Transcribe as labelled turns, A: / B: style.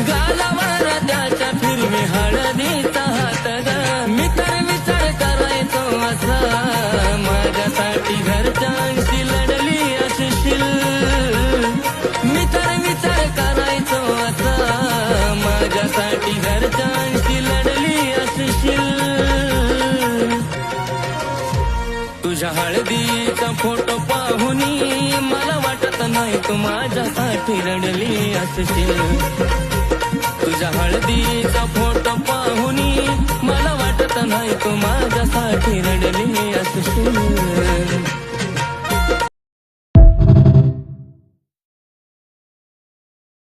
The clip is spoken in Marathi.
A: गालावर त्याच्या फिरवी हळदीचा हात ग मी तर विचार करायचो असा माझ्यासाठी घरच्यांशी लढली असशील मी तर विचार करायचो असा माझ्यासाठी घरच्यांशी लढली असशील तुझ्या हळदीचा फोटो पाहुनी मला वाटत नाही तू माझ्यासाठी रडली असशील तुझ्या हळदीचा फोटो पाहुनी मला वाटत नाही तू माझ्यासाठी रडली असशील